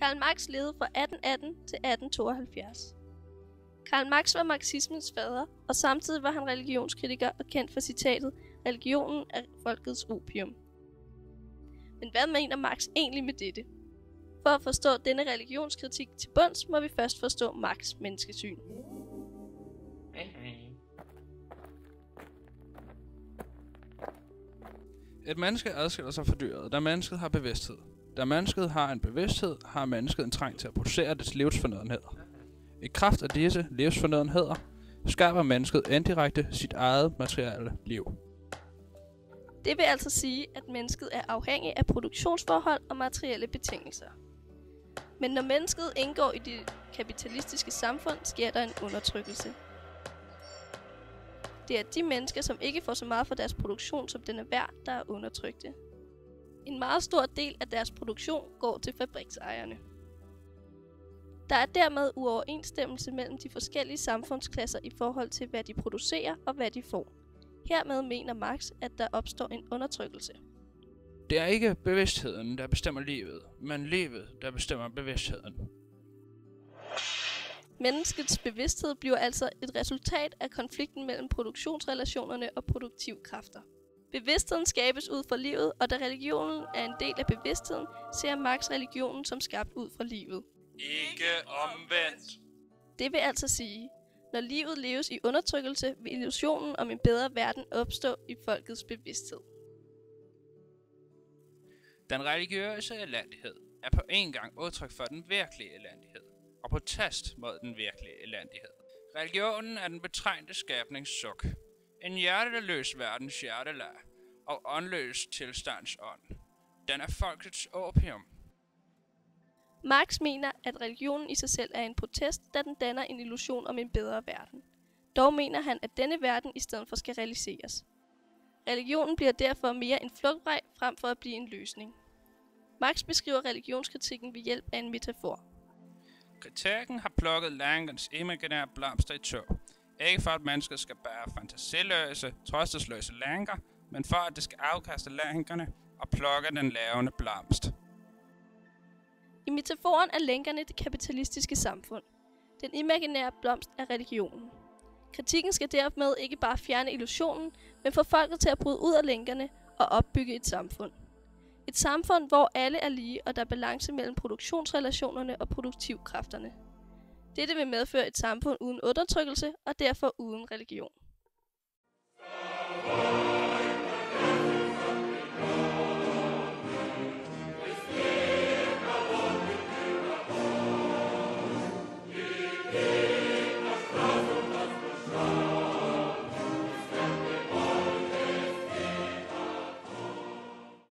Karl Marx levede fra 1818 til 1872. Karl Marx var marxismens fader, og samtidig var han religionskritiker og kendt for citatet "Religionen er folkets opium". Men hvad mener Marx egentlig med dette? For at forstå denne religionskritik til bunds, må vi først forstå Marx' menneskesyn. Et menneske adskiller sig fra dyret, da mennesket har bevidsthed. Da mennesket har en bevidsthed, har mennesket en trang til at producere dets livsfornødenheder. I kraft af disse livsfornødenheder skaber mennesket indirekte sit eget materielle liv. Det vil altså sige, at mennesket er afhængig af produktionsforhold og materielle betingelser. Men når mennesket indgår i det kapitalistiske samfund, sker der en undertrykkelse. Det er de mennesker, som ikke får så meget for deres produktion, som den er værd, der er undertrykte. En meget stor del af deres produktion går til fabriksejerne. Der er dermed uoverensstemmelse mellem de forskellige samfundsklasser i forhold til, hvad de producerer og hvad de får. Hermed mener Marx, at der opstår en undertrykkelse. Det er ikke bevidstheden, der bestemmer livet, men livet, der bestemmer bevidstheden. Menneskets bevidsthed bliver altså et resultat af konflikten mellem produktionsrelationerne og produktivkræfter. Bevidstheden skabes ud fra livet, og da religionen er en del af bevidstheden, ser Marx religionen som skabt ud fra livet. Ikke omvendt. Det vil altså sige, når livet leves i undertrykkelse, vil illusionen om en bedre verden opstå i folkets bevidsthed. Den religiøse elendighed er på en gang udtryk for den virkelige elendighed, og protest mod den virkelige elendighed. Religionen er den betrængte skabnings suk, en hjerteløs verdens hjertelag og åndløs tilstands ånd. Den er folkets opium. Marx mener, at religionen i sig selv er en protest, da den danner en illusion om en bedre verden. Dog mener han, at denne verden i stedet for skal realiseres. Religionen bliver derfor mere en flugtvej frem for at blive en løsning. Marx beskriver religionskritikken ved hjælp af en metafor. Kritikken har plukket Langans imaginære blomster i to. Ikke for at mennesket skal bære fantasiløse, trøstesløse lænker, men for at det skal afkaste lænkerne og plukke den lavende blomst. I metaforen er lænkerne det kapitalistiske samfund. Den imaginære blomst er religionen. Kritikken skal dermed ikke bare fjerne illusionen, men få folket til at bryde ud af lænkerne og opbygge et samfund. Et samfund, hvor alle er lige, og der er balance mellem produktionsrelationerne og produktivkræfterne. Dette vil medføre et samfund uden undertrykkelse og derfor uden religion.